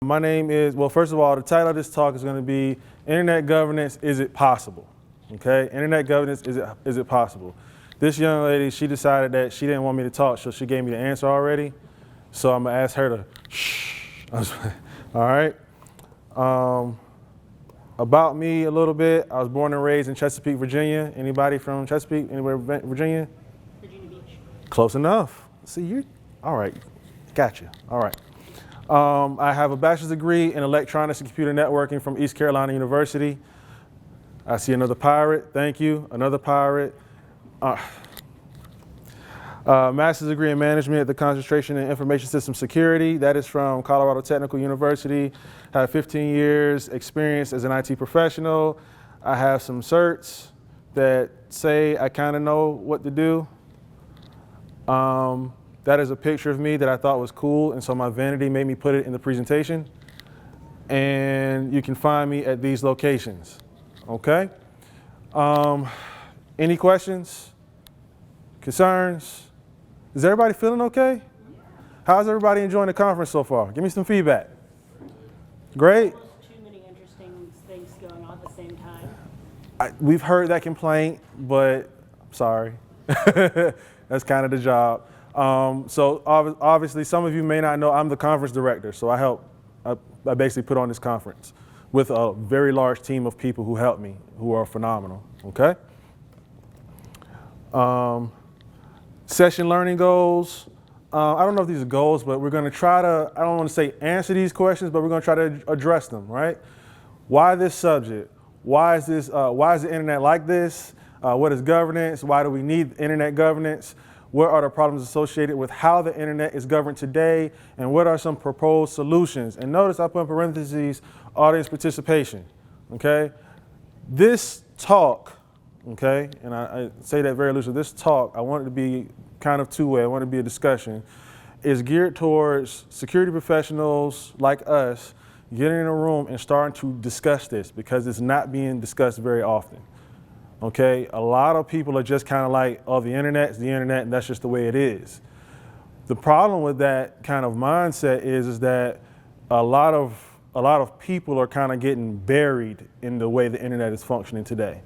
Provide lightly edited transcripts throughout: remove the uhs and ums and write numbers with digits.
My name is, well, first of all, the title of this talk is going to be Internet Governance, Is It Possible? Okay, Internet Governance, is it possible? This young lady, she decided that she didn't want me to talk, so she gave me the answer already. So I'm going to ask her to shh. All right. About me a little bit. I was born and raised in Chesapeake, Virginia. Anybody from Chesapeake? Anywhere Virginia? Virginia Beach. Close enough. See, you, all right. Gotcha. All right. I have a bachelor's degree in electronics and computer networking from East Carolina University. I see another pirate. Thank you. Another pirate. Master's degree in management at the concentration in information system security. That is from Colorado Technical University. I have 15 years experience as an IT professional. I have some certs that say I kind of know what to do. That is a picture of me that I thought was cool, and so my vanity made me put it in the presentation. And you can find me at these locations, okay? Any questions, concerns? Is everybody feeling okay? How's everybody enjoying the conference so far? Give me some feedback. Great? Too many interesting things going on at the same time. We've heard that complaint, but I'm sorry. That's kind of the job. So obviously, some of you may not know I'm the conference director, so I basically put on this conference with a very large team of people who help me, who are phenomenal, okay? Session learning goals. I don't know if these are goals, but we're gonna try to, I don't wanna say answer these questions, but we're gonna try to address them, right? Why this subject? Why is the internet like this? What is governance? Why do we need internet governance? What are the problems associated with how the internet is governed today? And what are some proposed solutions? And notice I put in parentheses, audience participation, okay? This talk, okay, and I say that very loosely, this talk, I want it to be kind of two-way, I want it to be a discussion, is geared towards security professionals like us getting in a room and starting to discuss this because it's not being discussed very often. Okay, a lot of people are just kind of like, oh, the internet's the internet and that's just the way it is. The problem with that kind of mindset is that a lot of people are kind of getting buried in the way the internet is functioning today.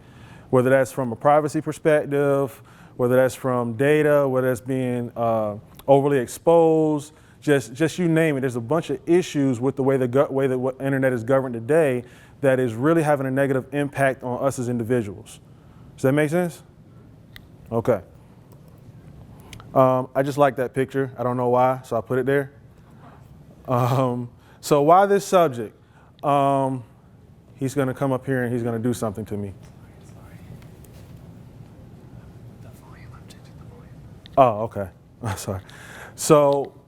Whether that's from a privacy perspective, whether that's from data, whether that's being overly exposed, just you name it. There's a bunch of issues with the way the internet is governed today that is really having a negative impact on us as individuals. Does that make sense? Okay. I just like that picture. I don't know why, so I put it there. So why this subject? He's going to come up here and he's going to do something to me. The volume, I've changed the volume. Oh, okay. Sorry. So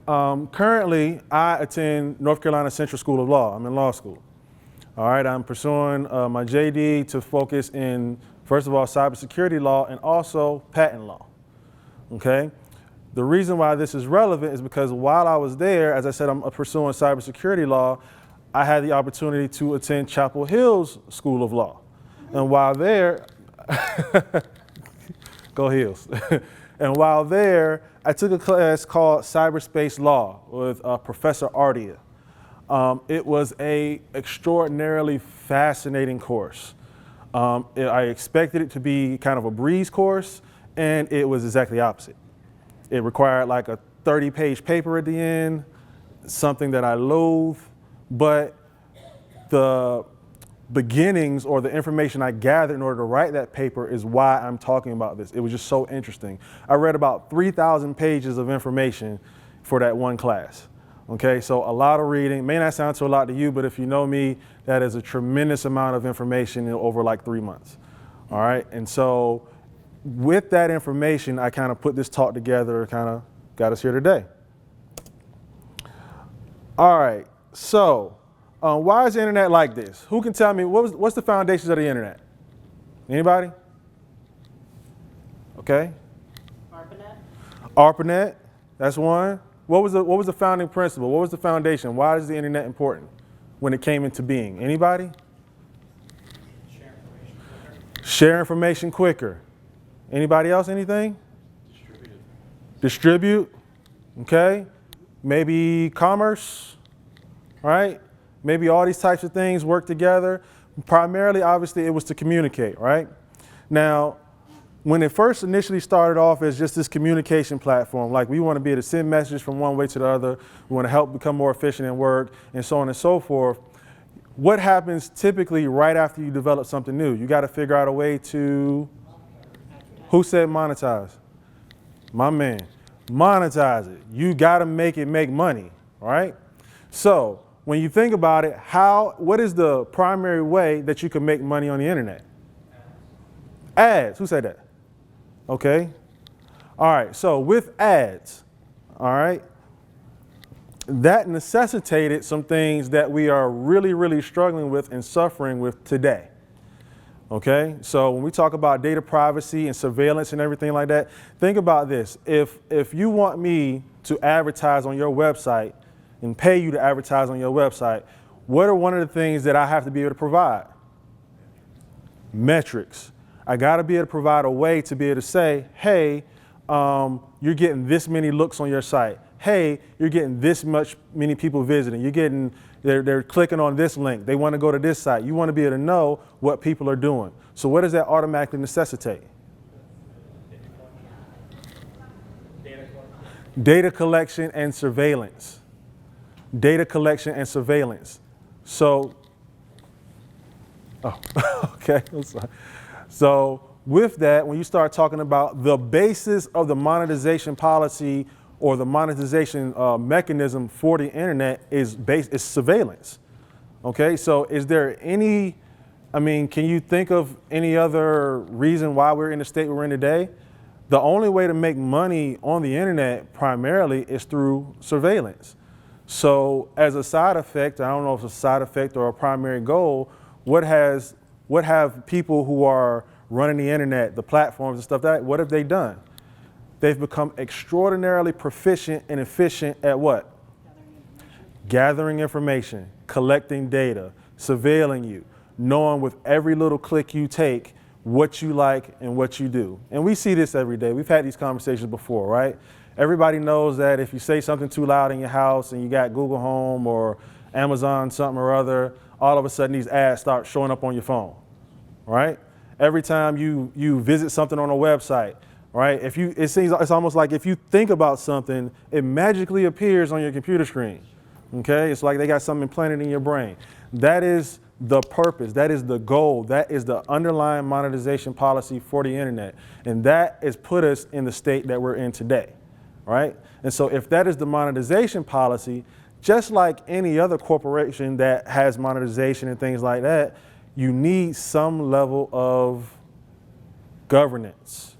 currently, I attend North Carolina Central School of Law. I'm in law school. All right, I'm pursuing my JD to focus in, first of all, cybersecurity law and also patent law, okay? The reason why this is relevant is because while I was there, as I said, I'm pursuing cybersecurity law, I had the opportunity to attend Chapel Hill's School of Law. And while there, go Hills. And while there, I took a class called Cyberspace Law with Professor Ardia. It was an extraordinarily fascinating course. I expected it to be kind of a breeze course, and it was exactly opposite. It required like a 30-page paper at the end, something that I loathe, but the beginnings or the information I gathered in order to write that paper is why I'm talking about this. It was just so interesting. I read about 3,000 pages of information for that one class. Okay, so a lot of reading. May not sound to a lot to you, but if you know me, that is a tremendous amount of information over like 3 months. All right, and so with that information, I kind of put this talk together, kind of got us here today. All right, so why is the internet like this? Who can tell me what's the foundations of the internet? Anybody? Okay. ARPANET, that's one. What was the founding principle? What was the foundation? Why is the internet important when it came into being? Anybody? Share information quicker. Anybody else, anything? Distribute. Okay. Maybe commerce. right? Maybe all these types of things work together. Primarily, obviously, it was to communicate, right? Now, when it first initially started off as just this communication platform, like we want to be able to send messages from one way to the other, we want to help become more efficient in work, and so on and so forth. What happens typically right after you develop something new? You got to figure out a way to, who said monetize? My man, monetize it. You got to make it make money, right? So when you think about it, what is the primary way that you can make money on the internet? Ads. Who said that? Okay. All right. So with ads, all right, that necessitated some things that we are really, really struggling with and suffering with today. Okay. So when we talk about data privacy and surveillance and everything like that, think about this. If you want me to advertise on your website and pay you to advertise on your website, what are one of the things that I have to be able to provide? Metrics. I got to be able to provide a way to be able to say, hey, you're getting this many looks on your site. Hey, you're getting many people visiting. They're clicking on this link. They want to go to this site. You want to be able to know what people are doing. So what does that automatically necessitate? Data collection and surveillance. Data collection and surveillance. So, okay, I'm sorry. So with that, when you start talking about the basis of the monetization policy or the monetization mechanism for the internet is surveillance. Okay, so is there any, can you think of any other reason why we're in the state we're in today? The only way to make money on the internet primarily is through surveillance. So as a side effect, I don't know if it's a side effect or a primary goal, what have people who are running the internet, the platforms and stuff what have they done? They've become extraordinarily proficient and efficient at what? Gathering information, collecting data, surveilling you, knowing with every little click you take what you like and what you do. And we see this every day. We've had these conversations before, right? Everybody knows that if you say something too loud in your house and you got Google Home or Amazon something or other, all of a sudden these ads start showing up on your phone, right? Every time you visit something on a website, right? It's almost like if you think about something, it magically appears on your computer screen, okay? It's like they got something implanted in your brain. That is the purpose, that is the goal, that is the underlying monetization policy for the internet. And that has put us in the state that we're in today, right? And so if that is the monetization policy, just like any other corporation that has monetization and things like that, you need some level of governance,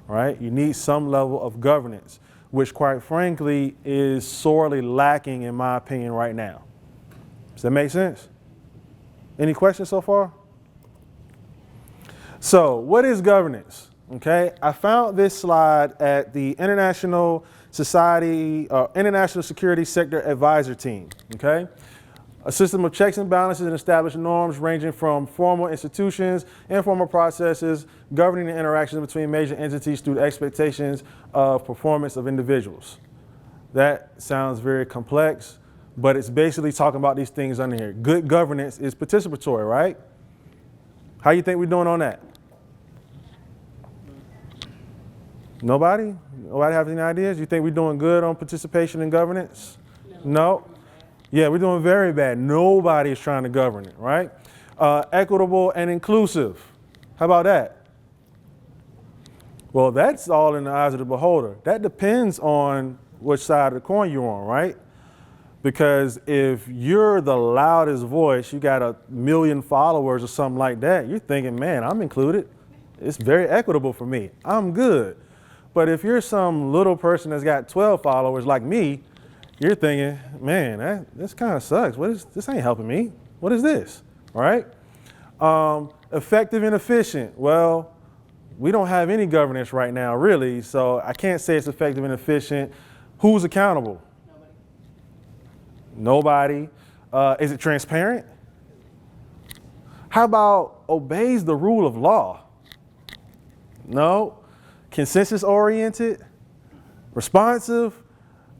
right? You need some level of governance, which quite frankly is sorely lacking in my opinion right now. Does that make sense? Any questions so far? So what is governance? Okay, I found this slide at the International Security Sector Advisor Team, okay? A system of checks and balances and established norms ranging from formal institutions, informal processes, governing the interactions between major entities through the expectations of performance of individuals. That sounds very complex, but it's basically talking about these things under here. Good governance is participatory, right? How you think we're doing on that? Nobody? Nobody have any ideas? You think we're doing good on participation and governance? No? Yeah, we're doing very bad. Nobody is trying to govern it, right? Equitable and inclusive. How about that? Well, that's all in the eyes of the beholder. That depends on which side of the coin you're on, right? Because if you're the loudest voice, you got 1 million followers or something like that, you're thinking, man, I'm included. It's very equitable for me. I'm good. But if you're some little person that's got 12 followers like me, you're thinking, man, this kind of sucks. This ain't helping me. What is this, right? Effective and efficient. Well, we don't have any governance right now, really, so I can't say it's effective and efficient. Who's accountable? Nobody. Is it transparent? How about obeys the rule of law? No. Consensus oriented? Responsive?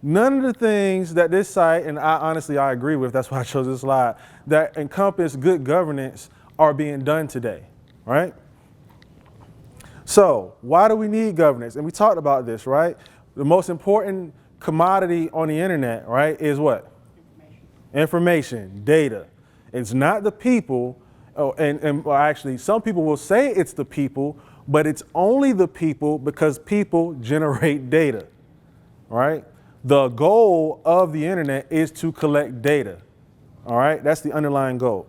none of the things that this site, and I agree with, that's why I chose this slide, that encompass good governance are being done today, right? So why do we need governance? And we talked about this, right? The most important commodity on the internet, right, is what? Information, data. It's not the people, well, actually, some people will say it's the people, but it's only the people because people generate data, right? The goal of the internet is to collect data, all right? That's the underlying goal.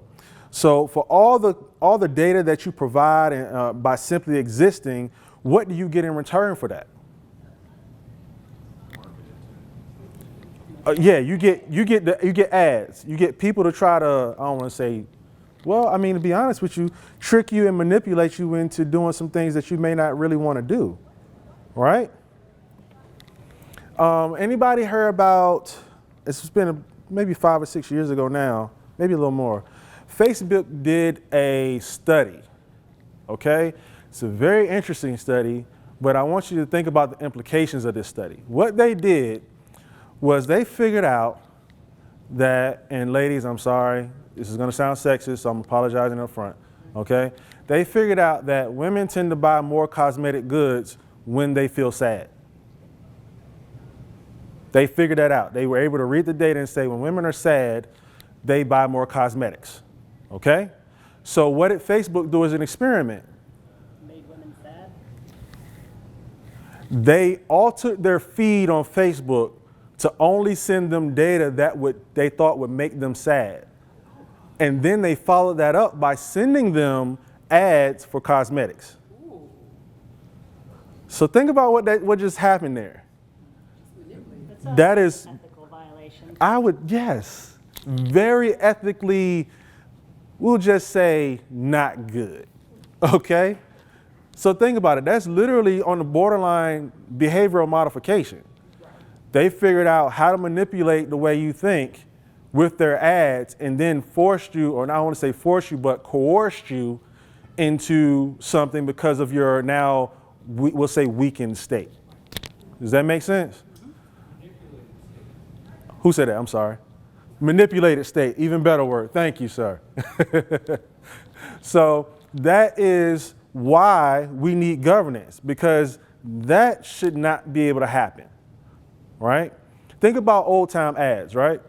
So for all the data that you provide and, by simply existing, what do you get in return for that? Yeah, you get ads. You get people to try to, I don't want to say, well, I mean, to be honest with you, trick you and manipulate you into doing some things that you may not really want to do, right? Anybody heard about, it's been maybe 5 or 6 years ago now, maybe a little more. Facebook did a study, okay? It's a very interesting study, but I want you to think about the implications of this study. What they did was they figured out that, and ladies, I'm sorry, this is gonna sound sexist, so I'm apologizing up front, okay? They figured out that women tend to buy more cosmetic goods when they feel sad. They figured that out. They were able to read the data and say when women are sad, they buy more cosmetics, okay? So what did Facebook do as an experiment? Made women sad. They altered their feed on Facebook to only send them data that they thought would make them sad. And then they followed that up by sending them ads for cosmetics. Ooh. So think about what just happened there. That's That is, an ethical violation. yes, very ethically, we'll just say not good, okay? So think about it, that's literally on the borderline behavioral modification. They figured out how to manipulate the way you think with their ads and then forced you, or I don't want to say forced you, but coerced you into something because of your now, we'll say weakened state. Does that make sense? Who said that? I'm sorry. Manipulated state, even better word. Thank you, sir. So that is why we need governance, because that should not be able to happen, right? Think about old time ads, right?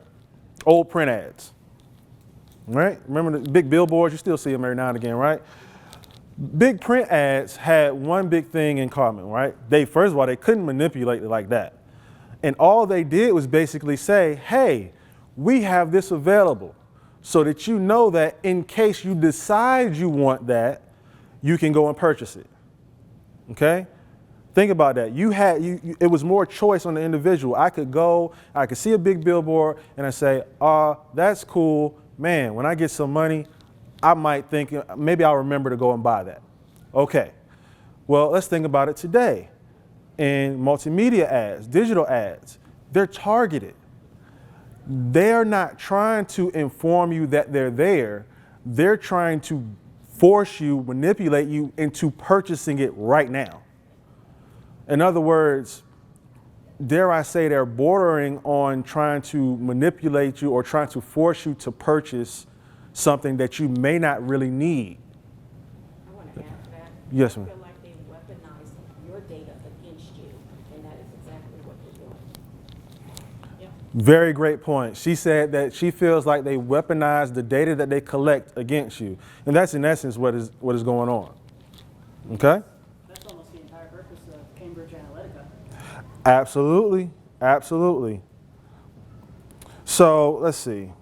Old print ads, right? Remember the big billboards? You still see them every now and again, right? Big print ads had one big thing in common, right? First of all, they couldn't manipulate it like that. And all they did was basically say, hey, we have this available so that you know that in case you decide you want that, you can go and purchase it, okay? Think about that. It was more choice on the individual. I could see a big billboard and I say, that's cool. Man, when I get some money, I might think, maybe I'll remember to go and buy that. Okay, well, let's think about it today. In multimedia ads, digital ads, they're targeted. They're not trying to inform you that they're there. They're trying to force you, manipulate you into purchasing it right now. In other words, dare I say, they're bordering on trying to manipulate you or trying to force you to purchase something that you may not really need. I want to add to that. Yes, ma'am. I feel like they weaponize your data against you, and that is exactly what they're doing. Yep. Very great point. She said that she feels like they weaponize the data that they collect against you. And that's in essence what is going on. Okay? That's almost the entire purpose of Cambridge Analytica. Absolutely. Absolutely. So let's see.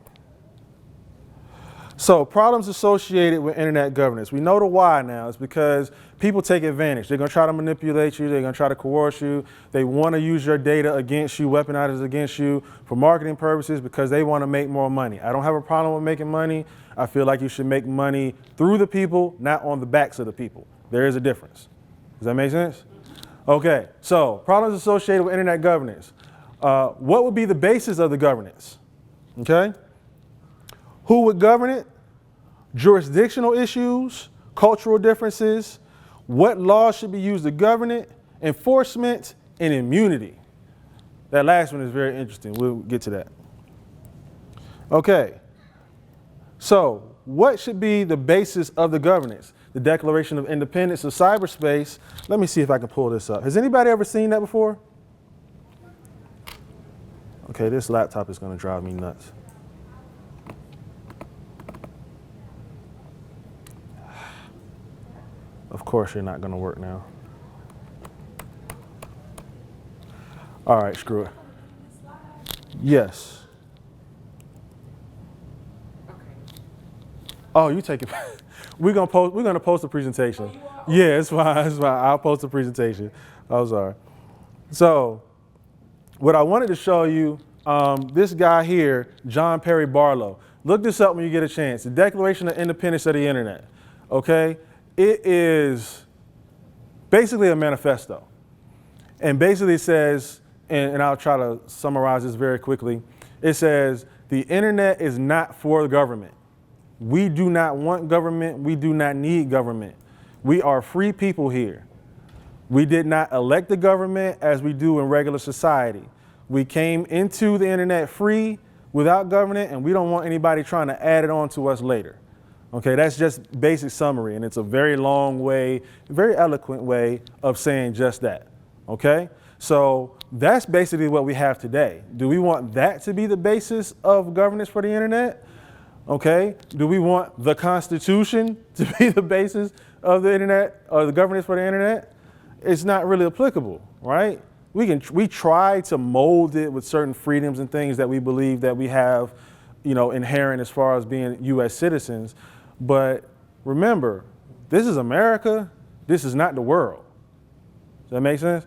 So problems associated with internet governance. We know the why now. It's because people take advantage. They're going to try to manipulate you. They're going to try to coerce you. They want to use your data against you, weaponize it against you for marketing purposes because they want to make more money. I don't have a problem with making money. I feel like you should make money through the people, not on the backs of the people. There is a difference. Does that make sense? Okay, so problems associated with internet governance. What would be the basis of the governance? Okay? Who would govern it? Jurisdictional issues, cultural differences, what laws should be used to govern it, enforcement, and immunity. That last one is very interesting. We'll get to that. Okay. So, what should be the basis of the governance? The Declaration of Independence of Cyberspace. Let me see if I can pull this up. Has anybody ever seen that before? Okay, this laptop is going to drive me nuts. Of course, you're not going to work now. All right, screw it. Yes. Oh, you take it. We're gonna post a presentation. Yeah, it's fine. It's fine. I'll post a presentation. I'm sorry. So, what I wanted to show you, this guy here, John Perry Barlow. Look this up when you get a chance. The Declaration of Independence of the Internet. Okay, it is basically a manifesto, and basically it says, and I'll try to summarize this very quickly. It says the internet is not for the government. We do not want government. We do not need government. We are free people here. We did not elect the government as we do in regular society. We came into the internet free without government, and we don't want anybody trying to add it on to us later. Okay, that's just basic summary, and it's a very long way, very eloquent way of saying just that. Okay, so that's basically what we have today. Do we want that to be the basis of governance for the internet? Okay, do we want the Constitution to be the basis of the internet or the governance for the internet? It's not really applicable, right? We try to mold it with certain freedoms and things that we believe that we have, inherent as far as being U.S. citizens. But remember, this is America. This is not the world. Does that make sense?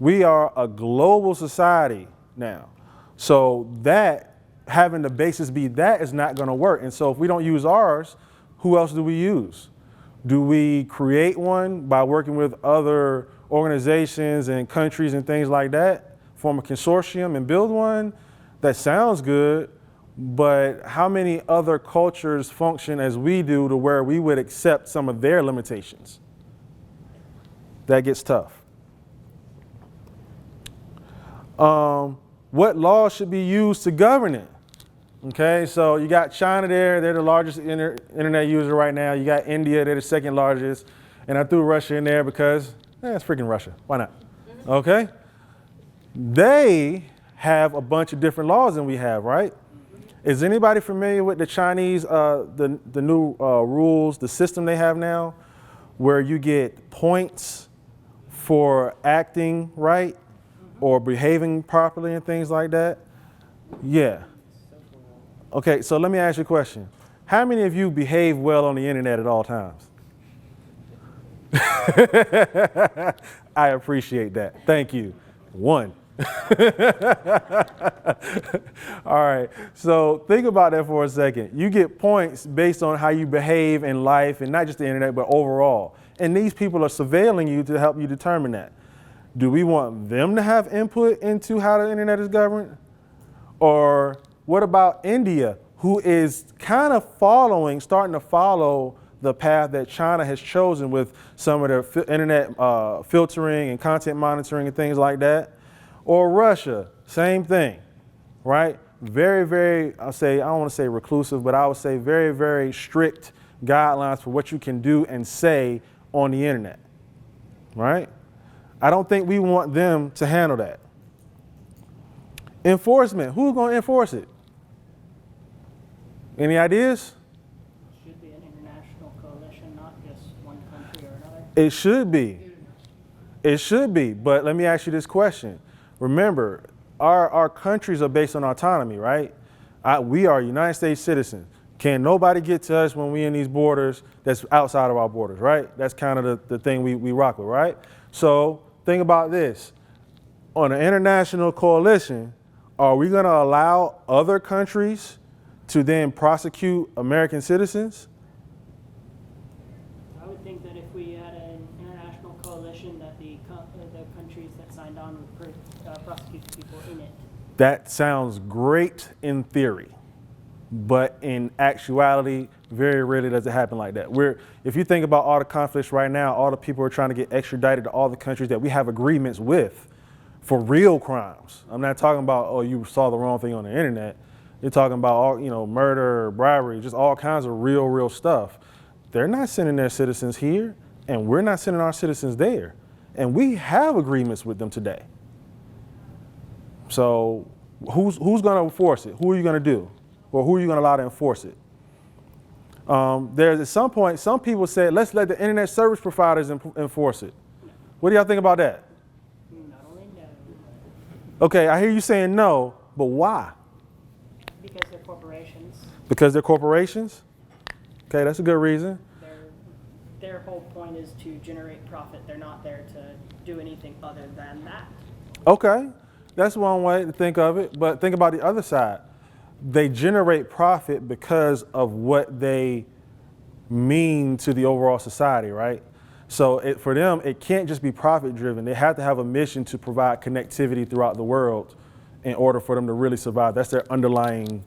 We are a global society now. So that, having the basis be that, is not going to work. And so if we don't use ours, who else do we use? Do we create one by working with other organizations and countries and things like that, form a consortium and build one? That sounds good, but how many other cultures function as we do to where we would accept some of their limitations? That gets tough. What laws should be used to govern it? Okay, so you got China there, they're the largest internet user right now. You got India, they're the second largest. And I threw Russia in there because, it's freaking Russia, why not? Okay? They have a bunch of different laws than we have, right? Is anybody familiar with the Chinese, the new rules, the system they have now, where you get points for acting right or behaving properly and things like that? Yeah. Okay, so let me ask you a question. How many of you behave well on the internet at all times? I appreciate that. Thank you. One. All right, so think about that for a second. You get points based on how you behave in life, and not just the internet, but overall. And these people are surveilling you to help you determine that. Do we want them to have input into how the internet is governed? Or what about India, who is kind of starting to follow the path that China has chosen with some of their internet filtering and content monitoring and things like that? Or Russia, same thing, right? Very, very, I don't want to say reclusive, but I would say very, very strict guidelines for what you can do and say on the internet, right? I don't think we want them to handle that. Enforcement, who's going to enforce it? Any ideas? Should be an international coalition, not just one country or another. It should be. It should be, but let me ask you this question. Remember, our countries are based on autonomy, right? We are United States citizens. Can nobody get to us when we're in these borders that's outside of our borders, right? That's kind of the thing we rock with, right? So think about this. On an international coalition, are we going to allow other countries to then prosecute American citizens? I would think that if we had an international coalition, that the countries that signed on would prosecute the people in it. That sounds great in theory, but in actuality, very rarely does it happen like that. If you think about all the conflicts right now, all the people are trying to get extradited to all the countries that we have agreements with for real crimes. I'm not talking about, oh, you saw the wrong thing on the internet. You're talking about all, murder, bribery, just all kinds of real stuff. They're not sending their citizens here, and we're not sending our citizens there. And we have agreements with them today. So who's going to enforce it? Who are you going to do? Or who are you going to allow to enforce it? There's at some point, some people said, let's let the internet service providers enforce it. What do y'all think about that? Not only no, Okay, I hear you saying no, but why? because they're corporations. Because they're corporations? Okay, that's a good reason. Their whole point is to generate profit. They're not there to do anything other than that. Okay, that's one way to think of it, but think about the other side. They generate profit because of what they mean to the overall society, right? So for them, it can't just be profit driven. They have to have a mission to provide connectivity throughout the world in order for them to really survive. That's their underlying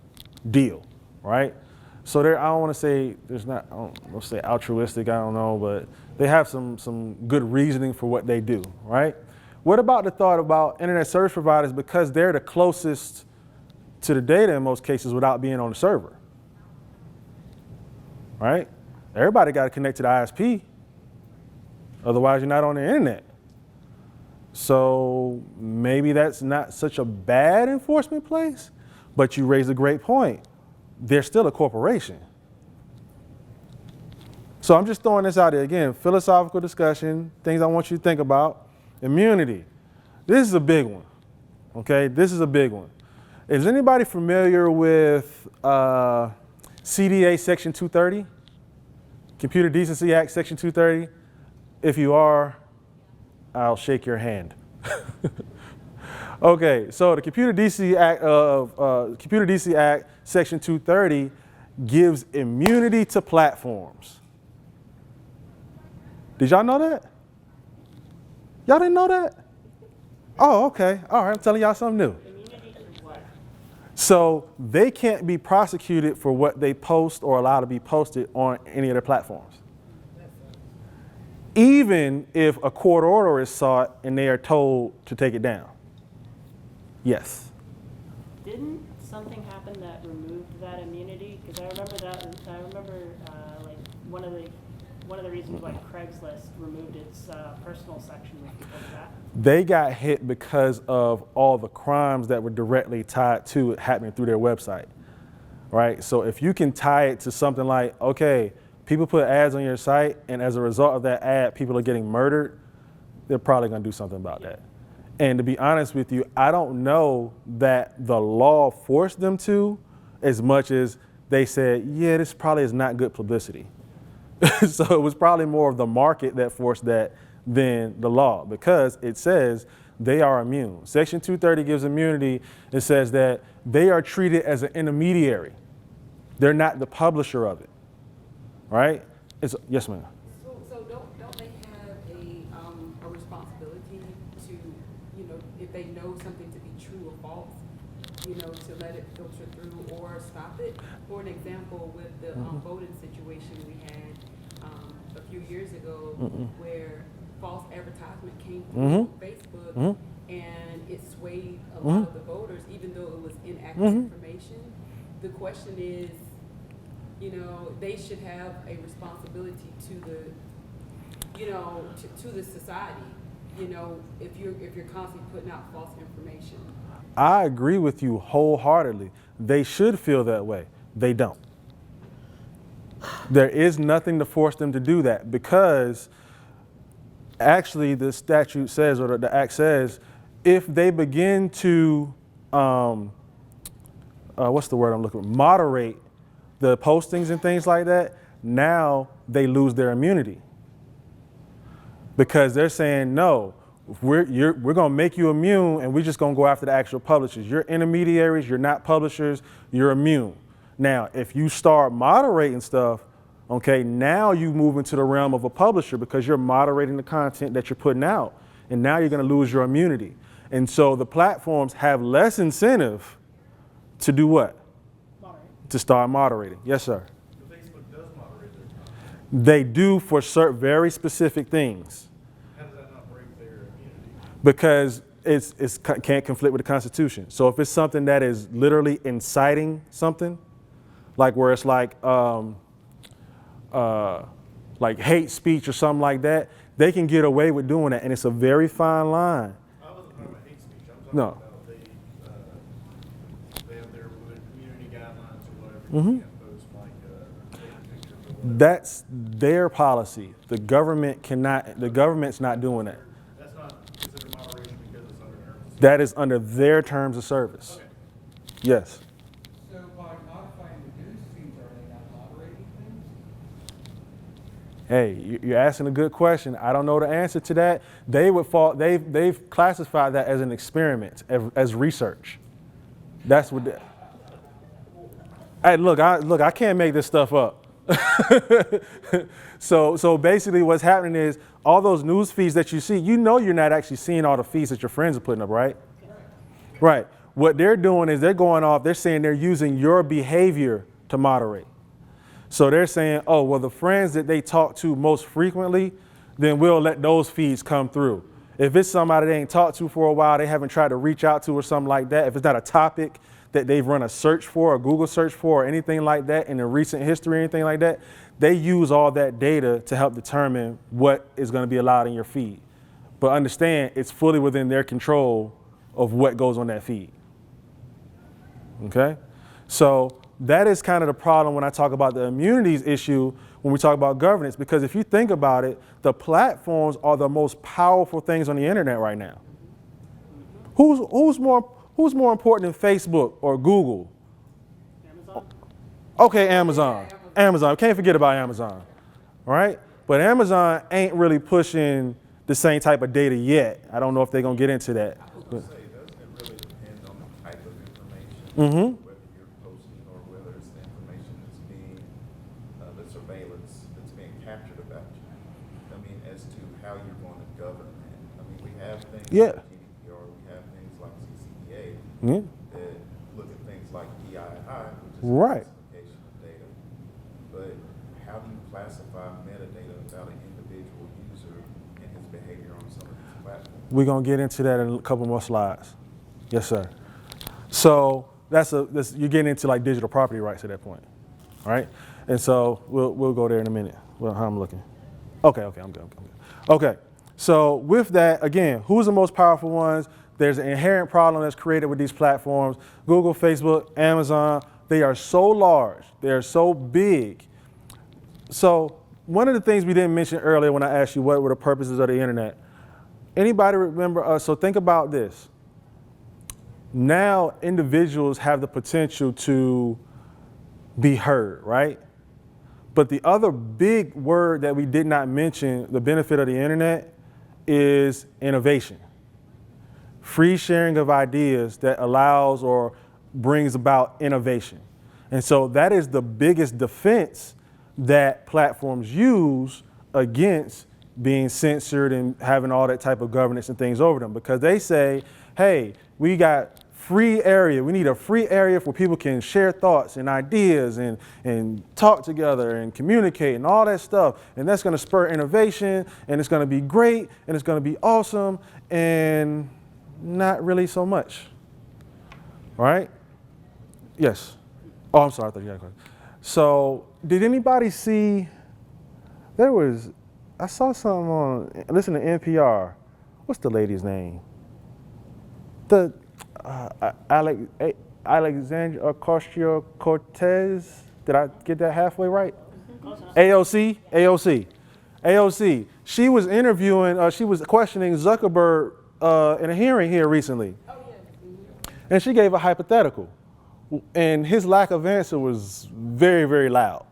deal, right? So I don't want to say let's say altruistic, I don't know, but they have some good reasoning for what they do, right? What about the thought about internet service providers, because they're the closest to the data in most cases without being on the server, right? Everybody got to connect to the ISP. Otherwise, you're not on the internet. So maybe that's not such a bad enforcement place, but you raise a great point. They're still a corporation. So I'm just throwing this out there again, philosophical discussion, things I want you to think about. Immunity. This is a big one, okay? This is a big one. Is anybody familiar with CDA Section 230? Computer Decency Act Section 230? If you are, I'll shake your hand. Okay, so the Computer Decency Act Section 230 gives immunity to platforms. Did y'all know that? Y'all didn't know that? Oh, okay. All right, I'm telling y'all something new. Immunity to what? So they can't be prosecuted for what they post or allow to be posted on any of their platforms. Even if a court order is sought and they are told to take it down. Yes. Didn't something happen that removed that immunity? Because I remember like one of the reasons why Craigslist removed its personal section was because of that. They got hit because of all the crimes that were directly tied to it happening through their website, right? So if you can tie it to something like, okay, people put ads on your site, and as a result of that ad, people are getting murdered, they're probably going to do something about that. And to be honest with you, I don't know that the law forced them to, as much as they said, yeah, this probably is not good publicity. So it was probably more of the market that forced that than the law, because it says they are immune. Section 230 gives immunity. It says that they are treated as an intermediary. They're not the publisher of it, right? Yes, ma'am. So don't they have a responsibility to, if they know something to be true or false, to let it filter through or stop it? For an example, with the voting situation we had a few years ago, where false advertisement came through on Facebook, and it swayed a lot of the voters, even though it was inaccurate information. The question is, they should have a responsibility to the, to the society. If you're constantly putting out false information. I agree with you wholeheartedly. They should feel that way. They don't. There is nothing to force them to do that, because actually the statute says, or the act says, if they begin to, what's the word I'm looking for? Moderate the postings and things like that, now they lose their immunity. Because they're saying, no, we're going to make you immune, and we're just going to go after the actual publishers. You're intermediaries, you're not publishers, you're immune. Now, if you start moderating stuff, okay, now you move into the realm of a publisher, because you're moderating the content that you're putting out, and now you're going to lose your immunity. And so the platforms have less incentive to do what? Moderate. To start moderating. Yes, sir. But Facebook does moderate their content. They do for certain very specific things. How does that not break their immunity? Because can't conflict with the Constitution. So if it's something that is literally inciting something, like where it's like hate speech or something like that, they can get away with doing that, and it's a very fine line. I wasn't talking about hate speech. I'm talking No. about they have their community guidelines or whatever. Mm-hmm. You can't post like pictures or whatever. That's their policy. The government cannot. The government's not doing that. That's not considered moderation because it's under terms. That is under their terms of service. Okay. Yes. So by modifying the news feeds, are they not moderating things? Hey, you're asking a good question. I don't know the answer to that. They would fall. They've classified that as an experiment, as research. That's what. Hey, look, I can't make this stuff up. So basically, what's happening is all those news feeds that you see. You know, you're not actually seeing all the feeds that your friends are putting up, right? Right. What they're doing is they're going off. They're saying they're using your behavior to moderate. So they're saying, oh, well, the friends that they talk to most frequently, then we'll let those feeds come through. If it's somebody they ain't talked to for a while, they haven't tried to reach out to or something like that, if it's not a topic that they've run a search for, a Google search for, or anything like that in the recent history or anything like that, they use all that data to help determine what is going to be allowed in your feed. But understand, it's fully within their control of what goes on that feed. Okay? So that is kind of the problem when I talk about the immunities issue when we talk about governance, because if you think about it, the platforms are the most powerful things on the internet right now. Who's more important than Facebook or Google? Amazon? Okay, Amazon. Amazon. Can't forget about Amazon. All right? But Amazon ain't really pushing the same type of data yet. I don't know if they're going to get into that. I was going to say, doesn't it really depend on the type of information, Mm-hmm. whether you're posting or whether it's the information that's being, the surveillance that's being captured about you? I mean, as to how you're going to govern that. I mean, we have things Yeah. like GDPR, we have things like CCPA Yeah. that look at things like PII, which is Right. classification of data. But how do you classify metadata about an individual user and his behavior on some of these platforms? We're going to get into that in a couple more slides. Yes, sir. So you're getting into like digital property rights at that point. All right? And so we'll go there in a minute. Well, how I'm looking. Okay, I'm good. Okay. So with that, again, who's the most powerful ones? There's an inherent problem that's created with these platforms. Google, Facebook, Amazon, they are so large. They're so big. So one of the things we didn't mention earlier when I asked you what were the purposes of the internet, anybody remember, so think about this. Now individuals have the potential to be heard, right? But the other big word that we did not mention, the benefit of the internet, is innovation. Free sharing of ideas that allows or brings about innovation. And so that is the biggest defense that platforms use against being censored and having all that type of governance and things over them, because they say, hey, we got free area. We need a free area where people can share thoughts and ideas and talk together and communicate and all that stuff. And that's going to spur innovation, and it's going to be great, and it's going to be awesome, and not really so much. All right? Yes. Oh, I'm sorry. I thought you had a question. So did anybody see, I saw something on, listen to NPR. What's the lady's name? The Alexandria Ocasio-Cortez. Did I get that halfway right? AOC. She was interviewing, she was questioning Zuckerberg in a hearing here recently. Oh, yeah. And she gave a hypothetical. And his lack of answer was very, very loud.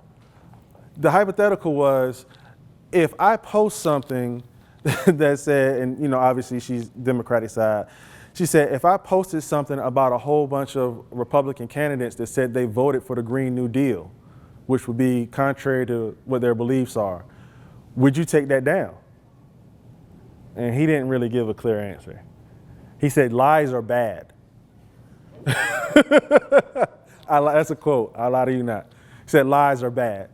The hypothetical was, if I post something that said, and you know, obviously she's Democratic side, she said, if I posted something about a whole bunch of Republican candidates that said they voted for the Green New Deal, which would be contrary to what their beliefs are, would you take that down? And he didn't really give a clear answer. He said, lies are bad. That's a quote. I'll lie to you not. He said, lies are bad.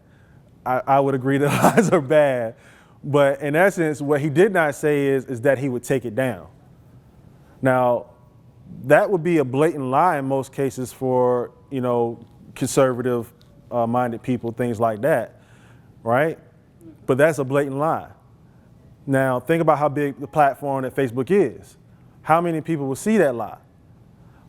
I would agree that lies are bad. But in essence, what he did not say is that he would take it down. Now, that would be a blatant lie in most cases for, conservative minded people, things like that, right? But that's a blatant lie. Now, think about how big the platform that Facebook is. How many people will see that lie?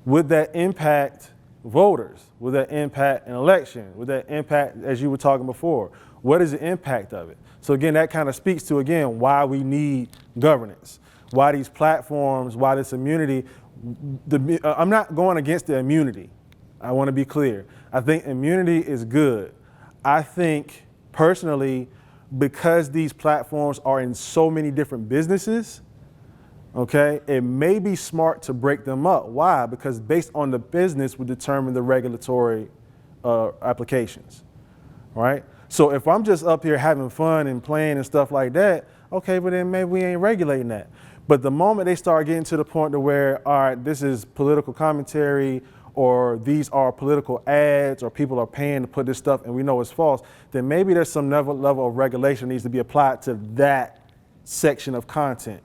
Would that impact voters? Would that impact an election? Would that impact, as you were talking before, what is the impact of it? So again, that kind of speaks to, again, why we need governance, why these platforms, why this immunity. I'm not going against the immunity. I want to be clear. I think immunity is good. I think personally, because these platforms are in so many different businesses, okay, it may be smart to break them up. Why? Because based on the business would determine the regulatory applications, right? So if I'm just up here having fun and playing and stuff like that, okay, but then maybe we ain't regulating that. But the moment they start getting to the point to where, all right, this is political commentary, or these are political ads, or people are paying to put this stuff and we know it's false, then maybe there's some level of regulation needs to be applied to that section of content,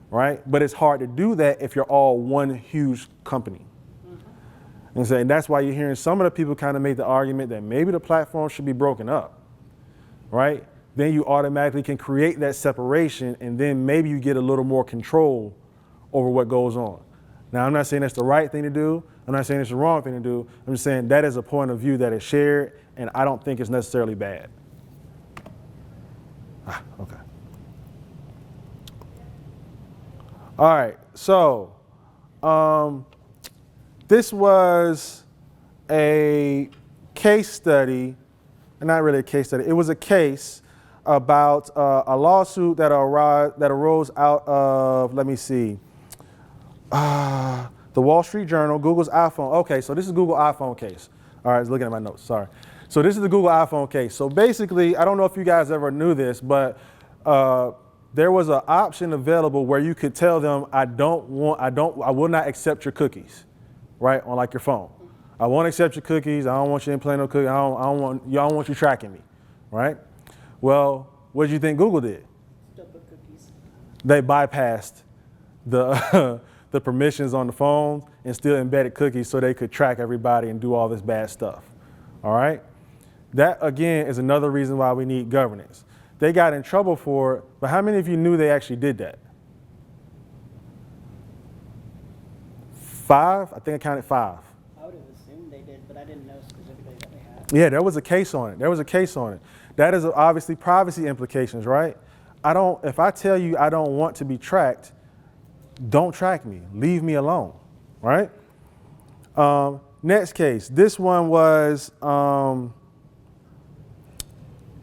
right? But it's hard to do that if you're all one huge company. And that's why you're hearing some of the people kind of make the argument that maybe the platform should be broken up, right? Then you automatically can create that separation, and then maybe you get a little more control over what goes on. Now, I'm not saying that's the right thing to do. I'm not saying it's the wrong thing to do. I'm just saying that is a point of view that is shared, and I don't think it's necessarily bad. Okay. All right, so this was a case study, not really a case study, it was a case about a lawsuit that arose out of, let me see, the Wall Street Journal, Google's iPhone. Okay, so this is Google iPhone case. All right, I was looking at my notes, sorry. So this is the Google iPhone case. So basically, I don't know if you guys ever knew this, but there was an option available where you could tell them, I will not accept your cookies, right, on like your phone. I won't accept your cookies. I don't want you to play no cookies. I don't want you tracking me, right? Well, what did you think Google did? Still put cookies. They bypassed the the permissions on the phone and still embedded cookies so they could track everybody and do all this bad stuff. All right? That, again, is another reason why we need governance. They got in trouble for it, but how many of you knew they actually did that? 5? I think I counted 5. I would have assumed they did, but I didn't know specifically that they had. Yeah, there was a case on it. That is obviously privacy implications, right? If I tell you I don't want to be tracked, don't track me. Leave me alone, right? Next case. This one was,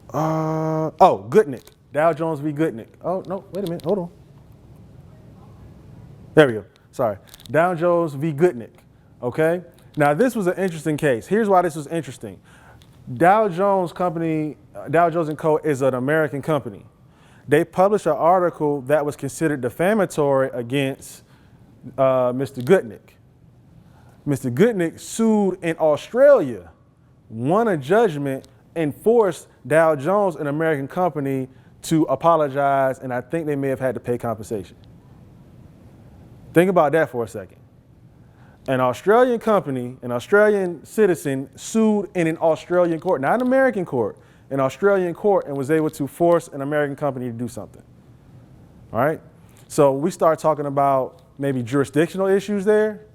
Goodnick. Dow Jones v. Goodnick. Oh, no, wait a minute. Hold on. There we go. Sorry. Dow Jones v. Goodnick. Okay? Now, this was an interesting case. Here's why this was interesting. Dow Jones & Co. is an American company. They published an article that was considered defamatory against Mr. Goodnick. Mr. Goodnick sued in Australia, won a judgment, and forced Dow Jones, an American company, to apologize, and I think they may have had to pay compensation. Think about that for a second. An Australian company, an Australian citizen, sued in an Australian court, not an American court, an Australian court, and was able to force an American company to do something. All right? So we start talking about maybe jurisdictional issues there,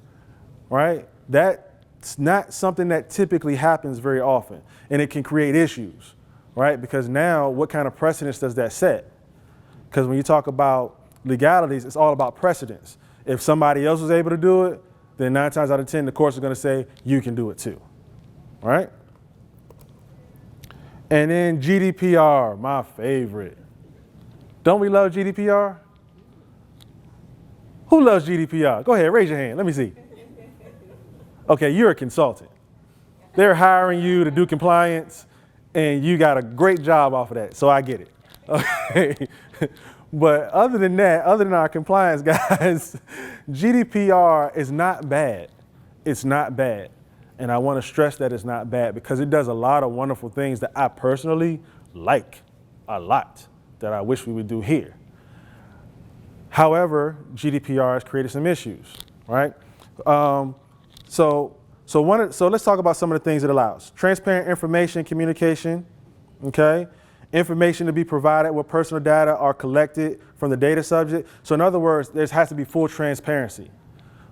right? That's not something that typically happens very often, and it can create issues, right? Because now, what kind of precedence does that set? Because when you talk about legalities, it's all about precedence. If somebody else was able to do it, then 9 times out of 10, the courts are going to say, you can do it too, all right? And then GDPR, my favorite. Don't we love GDPR? Who loves GDPR? Go ahead, raise your hand. Let me see. Okay, you're a consultant. They're hiring you to do compliance, and you got a great job off of that, so I get it. Okay. But other than that, other than our compliance guys, GDPR is not bad. It's not bad. And I want to stress that it's not bad because it does a lot of wonderful things that I personally like a lot that I wish we would do here. However, GDPR has created some issues, right? So let's talk about some of the things it allows. Transparent information communication, okay? Information to be provided where personal data are collected from the data subject. So in other words, there has to be full transparency,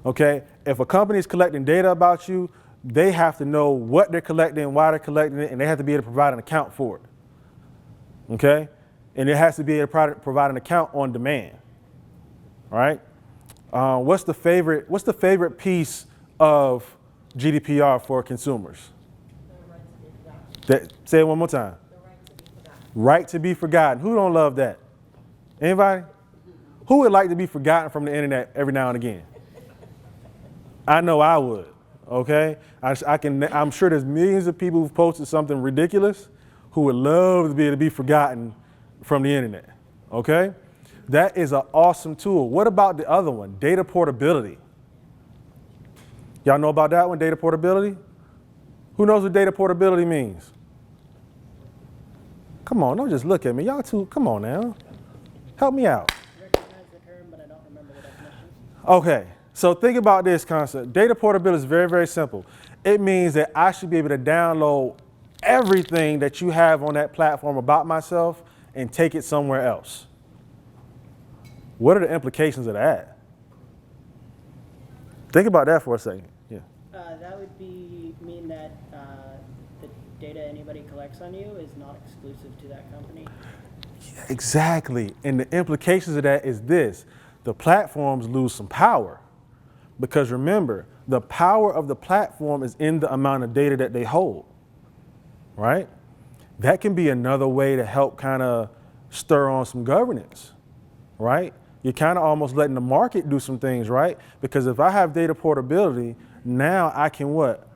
okay? If a company is collecting data about you, they have to know what they're collecting, why they're collecting it, and they have to be able to provide an account for it, okay? And it has to be able to provide an account on demand, all right? What's the favorite piece of GDPR for consumers? Say it one more time. Right to be forgotten. Who don't love that? Anybody? Who would like to be forgotten from the internet every now and again? I know I would, okay? I'm sure there's millions of people who've posted something ridiculous who would love to be able to be forgotten from the internet, okay? That is an awesome tool. What about the other one, data portability? Y'all know about that one, data portability? Who knows what data portability means? Come on, don't just look at me. Y'all two, come on now. Help me out. I recognize the term, but I don't remember the definition. Okay, so think about this concept. Data portability is very, very simple. It means that I should be able to download everything that you have on that platform about myself and take it somewhere else. What are the implications of that? Think about that for a second. Yeah. That would mean that the data anybody collects on you is not exclusive to that company. Exactly. And the implications of that is this. The platforms lose some power. Because remember, the power of the platform is in the amount of data that they hold, right? That can be another way to help kind of stir on some governance, right? You're kind of almost letting the market do some things, right? Because if I have data portability, now I can what?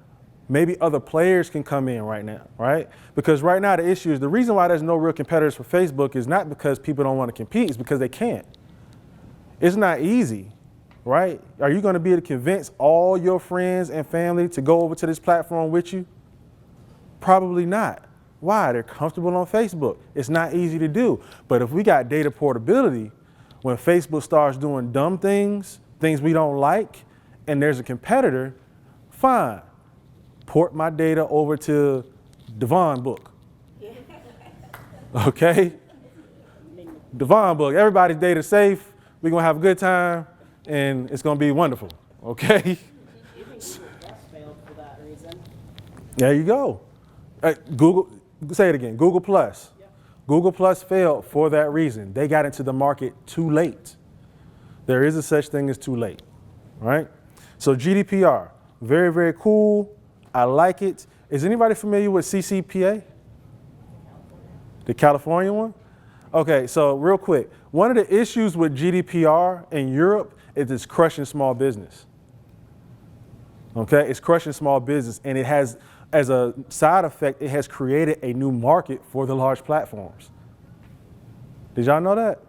Maybe other players can come in right now, right? Because right now the issue is the reason why there's no real competitors for Facebook is not because people don't want to compete, it's because they can't. It's not easy, right? Are you going to be able to convince all your friends and family to go over to this platform with you? Probably not. Why? They're comfortable on Facebook. It's not easy to do. But if we got data portability, when Facebook starts doing dumb things, things we don't like, and there's a competitor, fine. Port my data over to Devon book. Okay? Devon book. Everybody's data safe. We're going to have a good time, and it's going to be wonderful. Okay? Even Google Plus failed for that reason. There you go. Google, say it again. Google Plus. Yep. Google Plus failed for that reason. They got into the market too late. There is a such thing as too late, right? So GDPR, very, very cool. I like it. Is anybody familiar with CCPA? The California one? Okay, so real quick. One of the issues with GDPR in Europe is it's crushing small business. Okay, it's crushing small business, and it has, as a side effect, it has created a new market for the large platforms. Did y'all know that?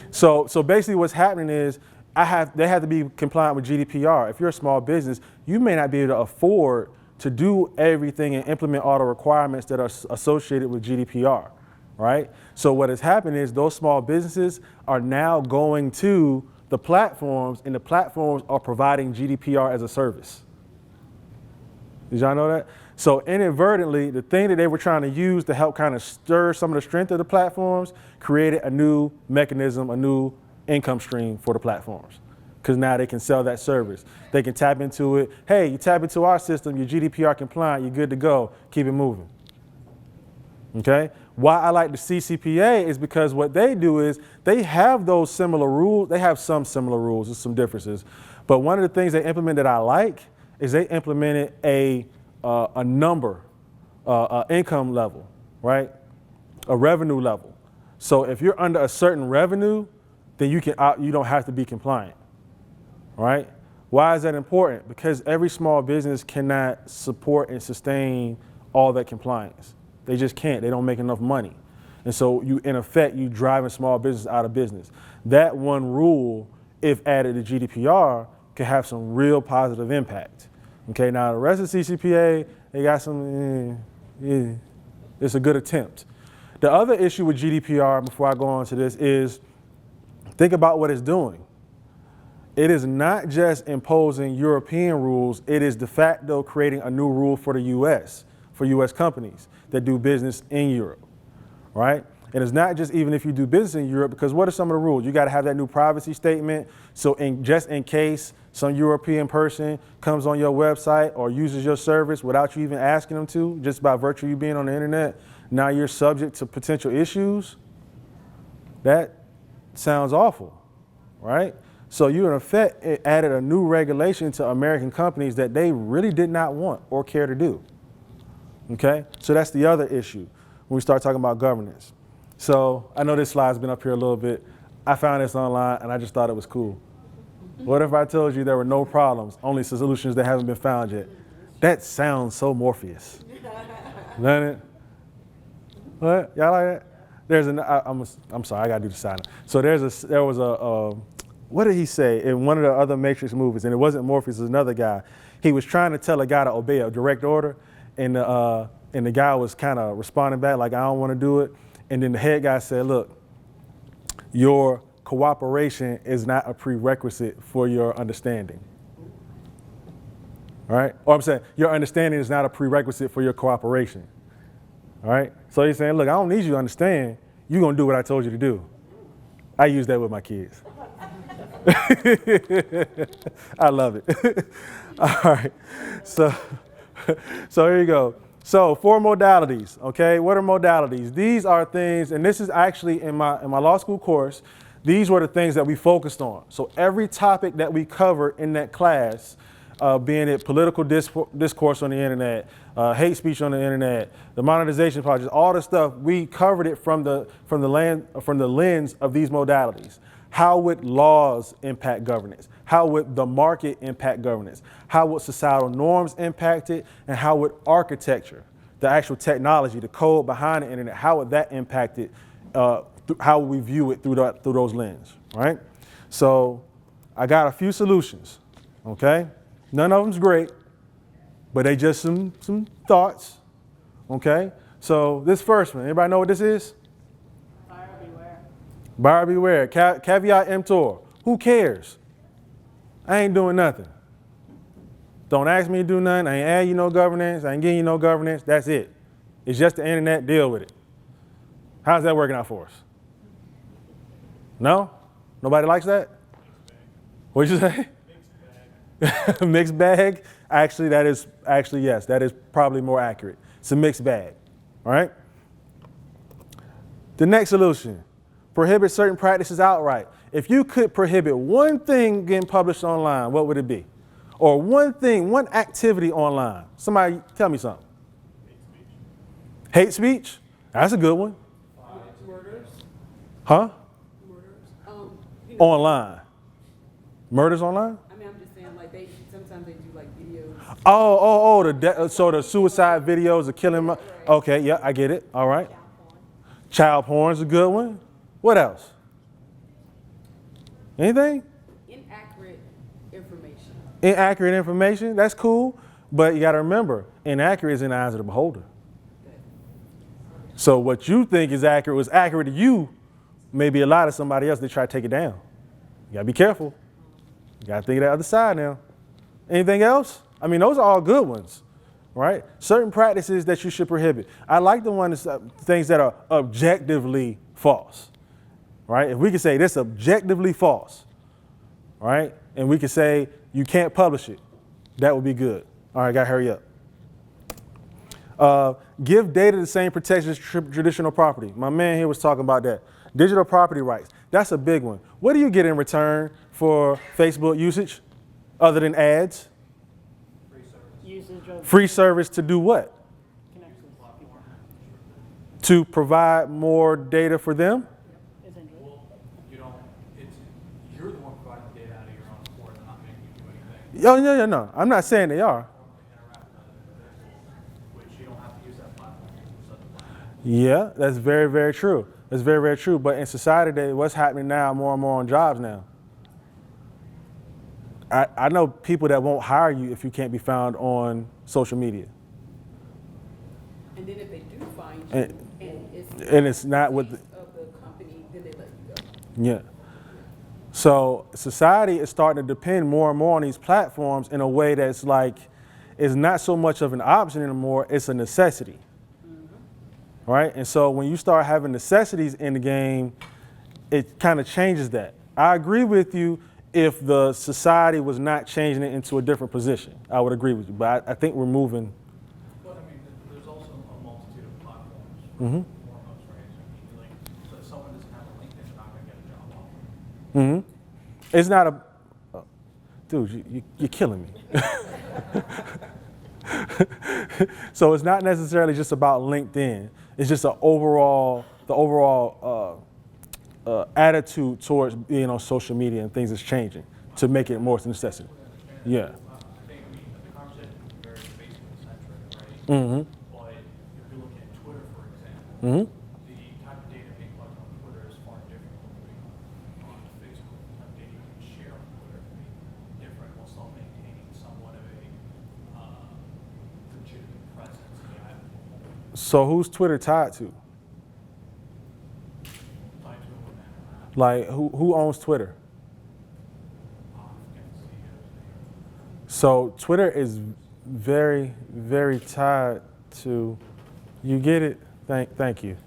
So basically what's happening is they have to be compliant with GDPR. If you're a small business, you may not be able to afford to do everything and implement all the requirements that are associated with GDPR, right? So what has happened is those small businesses are now going to the platforms, and the platforms are providing GDPR as a service. Did y'all know that? So inadvertently, the thing that they were trying to use to help kind of stir some of the strength of the platforms created a new mechanism, a new income stream for the platforms. Because now they can sell that service. They can tap into it. Hey, you tap into our system, you're GDPR compliant, you're good to go, keep it moving. Okay? Why I like the CCPA is because what they do is they have those similar rules. They have some similar rules, there's some differences. But one of the things they implement that I like is they implemented a number, income level, right? A revenue level. So if you're under a certain revenue, then you don't have to be compliant, right? Why is that important? Because every small business cannot support and sustain all that compliance. They just can't. They don't make enough money. And so in effect, you driving small business out of business. That one rule, if added to GDPR, can have some real positive impact. Okay, now the rest of CCPA, they got some, it's a good attempt. The other issue with GDPR, before I go on to this, is think about what it's doing. It is not just imposing European rules, it is de facto creating a new rule for the US, for US companies that do business in Europe, right? And it's not just even if you do business in Europe, because what are some of the rules? You got to have that new privacy statement. So just in case some European person comes on your website or uses your service without you even asking them to, just by virtue of you being on the internet, now you're subject to potential issues. That sounds awful, right? So you in effect added a new regulation to American companies that they really did not want or care to do. Okay, so that's the other issue when we start talking about governance. So I know this slide's been up here a little bit. I found this online and I just thought it was cool. What if I told you there were no problems, only solutions that haven't been found yet? That sounds so Morpheus, doesn't it? What, y'all like that? There's I'm sorry, I gotta do the sign. So there was a what did he say in one of the other Matrix movies? And it wasn't Morpheus, it was another guy. He was trying to tell a guy to obey a direct order, and the guy was kind of responding back like, I don't want to do it. And then the head guy said, look, your cooperation is not a prerequisite for your understanding. All right? Or I'm saying, your understanding is not a prerequisite for your cooperation. All right? So he's saying, look, I don't need you to understand. You're going to do what I told you to do. I use that with my kids. I love it. All right. So here you go. So 4 modalities, okay? What are modalities? These are things, and this is actually in my law school course, these were the things that we focused on. So every topic that we cover in that class, being it political discourse on the internet, hate speech on the internet, the monetization project, all the stuff, we covered it from the lens of these modalities. How would laws impact governance? How would the market impact governance? How would societal norms impact it? And how would architecture, the actual technology, the code behind the internet, how would that impact it? How would we view it through those lenses, right? So I got a few solutions, okay? None of them's great, but they just some thoughts, okay? So this first one, anybody know what this is? Buyer beware. Buyer beware, caveat emptor. Who cares? I ain't doing nothing. Don't ask me to do nothing. I ain't add you no governance. I ain't giving you no governance. That's it. It's just the internet. Deal with it. How's that working out for us? No? Nobody likes that? What'd you say? Mixed bag. Mixed bag? Actually, yes. That is probably more accurate. It's a mixed bag. All right? The next solution. Prohibit certain practices outright. If you could prohibit one thing getting published online, what would it be? Or one thing, one activity online. Somebody tell me something. Hate speech? That's a good one. Murders. Huh? Murders. Online. Murders online? I mean, I'm just saying, like, sometimes they do, like, videos. So the suicide videos, the killing. Okay, yeah, I get it. All right. Child porn's a good one. What else? Anything? Inaccurate information. Inaccurate information, that's cool. But you got to remember, inaccurate is in the eyes of the beholder. So what you think is accurate was accurate to you, maybe a lie to somebody else. They try to take it down. You got to be careful. You got to think of the other side now. Anything else? I mean, those are all good ones, right? Certain practices that you should prohibit. I like the ones, things that are objectively false, right? If we could say this objectively false, right? And we could say you can't publish it, that would be good. All right, gotta hurry up. Give data the same protection as traditional property. My man here was talking about that. Digital property rights, that's a big one. What do you get in return for Facebook usage other than ads? Usage of Free service to do what? connections. To provide more data for them? Isn't it? Well, you're the one providing the data out of your own accord and not making you do anything. No. I'm not saying they are. Interact with other individuals, which you don't have to use that platform for such a platform. Yeah, that's very, very true. That's very, very true. But in society today, what's happening now more and more on jobs now? I know people that won't hire you if you can't be found on social media. And then if they do find you, and it's not with of the company, then they let you go. Yeah. So society is starting to depend more and more on these platforms in a way that's like, it's not so much of an option anymore, it's a necessity. Right? And so when you start having necessities in the game, it kind of changes that. I agree with you if the society was not changing it into a different position. I would agree with you, but I think we're moving. But I mean, there's also a multitude of platforms for Mhm. foremost, right? So, I mean, like, so if someone doesn't have a LinkedIn, they're not gonna get a job offer. It's not a, dude, you're killing me. So it's not necessarily just about LinkedIn. It's just the overall attitude towards social media and things is changing to make it more necessity. Yeah. I think, I mean, the conversation is very Facebook-centric, right? Mm-hmm. But if you look at Twitter, for example, Mm-hmm. the type of data being collected on Twitter is far different from what being on Facebook. The type of data you can share on Twitter can be different while still maintaining somewhat of a legitimate presence in the app. So who's Twitter tied to? Tied to a man, Like who owns Twitter? forget the CEO's name. So Twitter is very, very tied to, you get it? Thank you.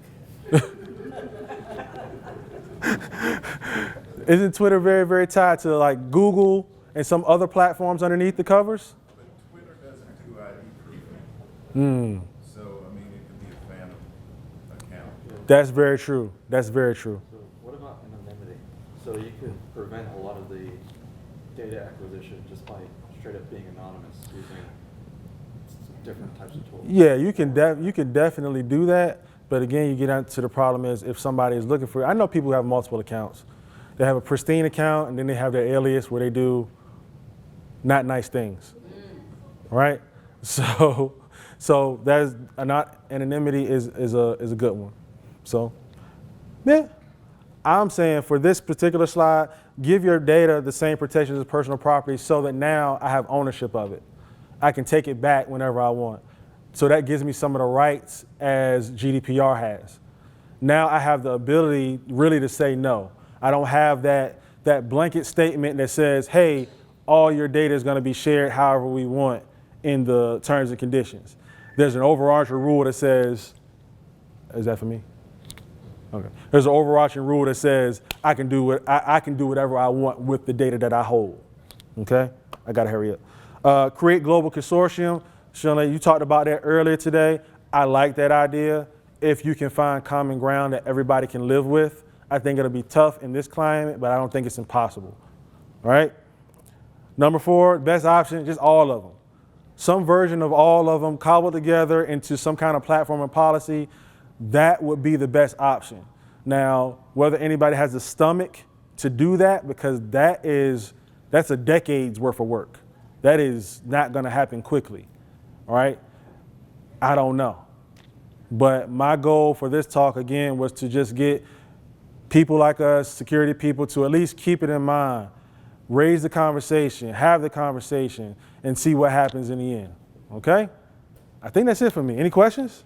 Isn't Twitter very, very tied to like Google and some other platforms underneath the covers? But Twitter doesn't do ID proofing. Mm, So, I mean, it could be a phantom account. that's very true. That's very true. So what about anonymity? So you can prevent a lot of the data acquisition just by straight up being anonymous using some different types of tools. Yeah, you can definitely do that. But again, you get into the problem is if somebody is looking for, I know people who have multiple accounts. They have a pristine account and then they have their alias where they do not nice things, right? So that's anonymity is a good one. So yeah, I'm saying for this particular slide, give your data the same protections as personal property so that now I have ownership of it. I can take it back whenever I want. So that gives me some of the rights as GDPR has. Now I have the ability really to say no. I don't have that blanket statement that says, hey, all your data is going to be shared however we want in the terms and conditions. There's an overarching rule that says, is that for me? Okay. There's an overarching rule that says I can do whatever I want with the data that I hold. Okay? I gotta hurry up. Create global consortium. Shirley, you talked about that earlier today. I like that idea. If you can find common ground that everybody can live with, I think it'll be tough in this climate, but I don't think it's impossible. All right? Number 4, best option, just all of them. Some version of all of them cobbled together into some kind of platform and policy, that would be the best option. Now, whether anybody has the stomach to do that, because that's a decade's worth of work. That is not gonna happen quickly, all right? I don't know. But my goal for this talk, again, was to just get people like us, security people, to at least keep it in mind, raise the conversation, have the conversation, and see what happens in the end, okay? I think that's it for me. Any questions?